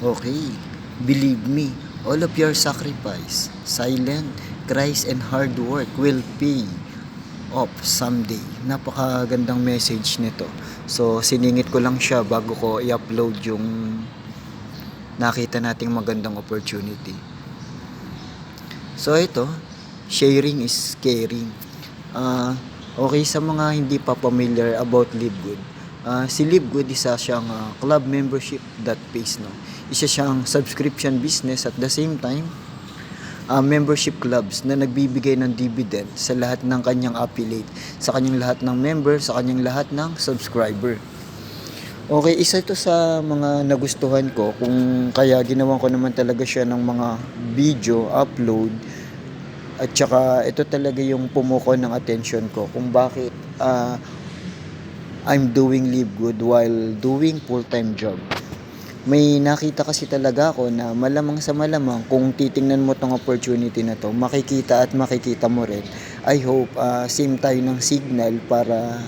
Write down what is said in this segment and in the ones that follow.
Okay, believe me, all of your sacrifice, silent cries and hard work will pay off someday. Napakagandang message nito. So, siningit ko lang siya bago ko i-upload yung nakita nating magandang opportunity. So, ito, sharing is caring. Okay, sa mga hindi pa familiar about LiveGood, si LiveGood isa siyang club membership that pays, no? Isa siyang subscription business at the same time membership clubs na nagbibigay ng dividend sa lahat ng kanyang affiliate, sa kanyang lahat ng member, sa kanyang lahat ng subscriber. Okay, isa ito sa mga nagustuhan ko kung kaya ginawan ko naman talaga siya ng mga video upload at saka ito talaga yung pumuko ng attention ko kung bakit I'm doing LiveGood while doing full-time job. May nakita kasi talaga ako na malamang sa malamang kung titingnan mo tong opportunity na to, makikita at makikita mo rin. I hope same tayo ng signal para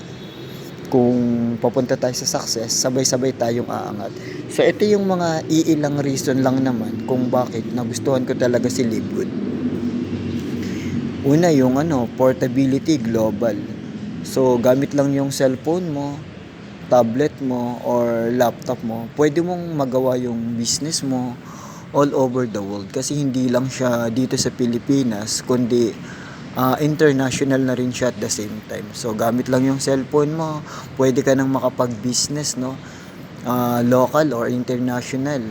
kung papunta tayo sa success, sabay-sabay tayong aangat. So ito yung mga iilang reason lang naman kung bakit nagustuhan ko talaga si LiveGood. Una yung portability global. So gamit lang yung cellphone mo, tablet mo or laptop mo, pwede mong magawa yung business mo all over the world kasi hindi lang siya dito sa Pilipinas kundi international na rin siya at the same time. So gamit lang yung cellphone mo, pwede ka nang makapag-business, no? Local or international,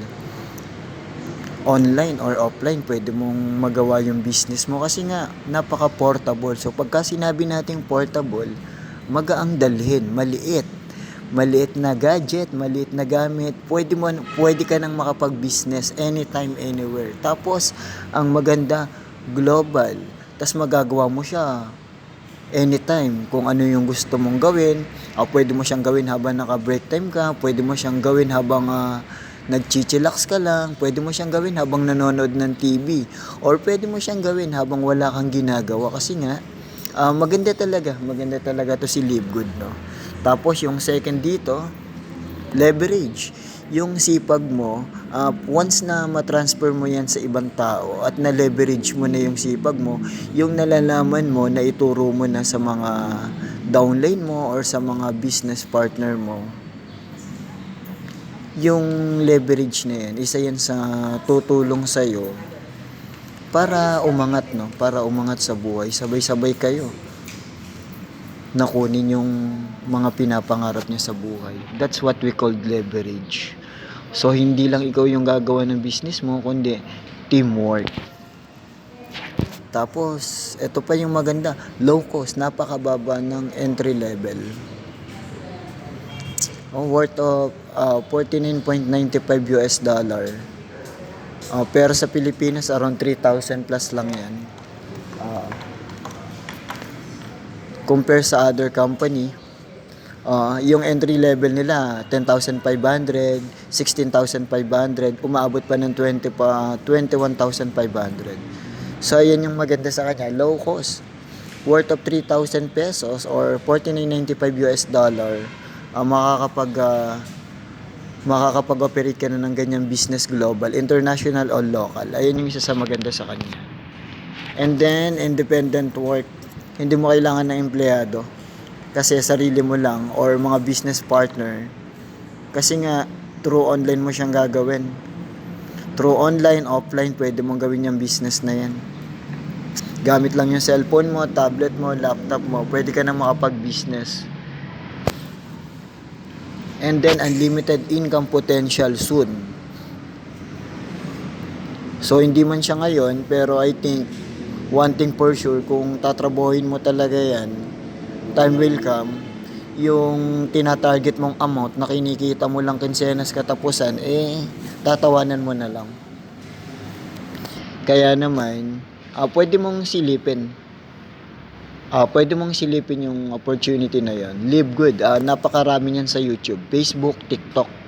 online or offline, pwede mong magawa yung business mo kasi nga napaka-portable. So pagka sinabi nating portable, magaang dalhin, maliit na gadget, maliit na gamit, pwede ka nang makapag-business anytime, anywhere. Tapos, ang maganda, global. Tapos magagawa mo siya anytime kung ano yung gusto mong gawin. Pwede mo siyang gawin habang naka-break time ka, pwede mo siyang gawin habang nagchichillax ka lang, pwede mo siyang gawin habang nanonood ng TV, or pwede mo siyang gawin habang wala kang ginagawa kasi nga, maganda talaga to si LiveGood, no? Tapos yung second dito, leverage. Yung sipag mo, once na matransfer mo yan sa ibang tao at na-leverage mo na yung sipag mo, yung nalalaman mo na ituro mo na sa mga downline mo or sa mga business partner mo, yung leverage na yan, isa yan sa tutulong sa'yo para umangat, no? Para umangat sa buhay. Sabay-sabay kayo nakunin yung mga pinapangarap niya sa buhay. That's what we call leverage. So, hindi lang ikaw yung gagawa ng business mo, kundi teamwork. Tapos, ito pa yung maganda, low cost, napakababa ng entry level. Worth of $49.95. Pero sa Pilipinas, around 3,000 plus lang yan. Compare sa other company, yung entry level nila 10,500, 16,500, umaabot pa ng 21,500. So ayan yung maganda sa kanya, low cost, worth of 3,000 pesos or $49.95, makakapag-operate ka na ng ganyang business global, international or local. Ayan yung isa sa maganda sa kanya. And then independent work, hindi mo kailangan ng empleyado kasi sarili mo lang or mga business partner kasi nga through online mo siyang gagawin, through online, offline, pwede mong gawin yung business na yan gamit lang yung cellphone mo, tablet mo, laptop mo, pwede ka na makapag-business. And then unlimited income potential soon. So hindi man siya ngayon, pero I think one thing for sure, kung tatrabahin mo talaga yan, time will come, yung tinatarget mong amount na kinikita mo lang kinsenas katapusan, tatawanan mo na lang. Kaya naman, pwede mong silipin. Pwede mong silipin yung opportunity na yan. LiveGood, napakarami niyan sa YouTube, Facebook, TikTok.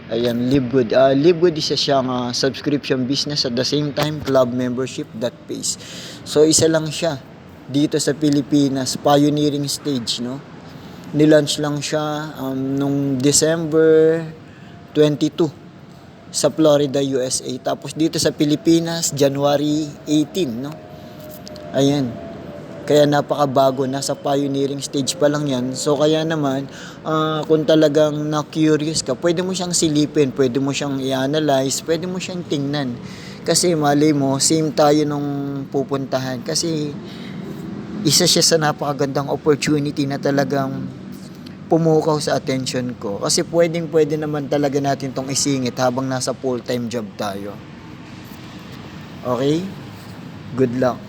Ayan, LiveGood. LiveGood isa siyang subscription business at the same time club membership that pays. So isa lang siya dito sa Pilipinas, pioneering stage, no? Nilaunch lang siya nung December 22. sa Florida, USA. Tapos dito sa Pilipinas, January 18, no? Ayan. Kaya napakabago, nasa pioneering stage pa lang yan. So kaya naman, kung talagang na-curious ka, pwede mo siyang silipin, pwede mo siyang i-analyze, pwede mo siyang tingnan. Kasi malay mo, same tayo nung pupuntahan. Kasi isa siya sa napakagandang opportunity na talagang pumukaw sa attention ko. Kasi pwede naman talaga natin tong isingit habang nasa full-time job tayo. Okay? Good luck.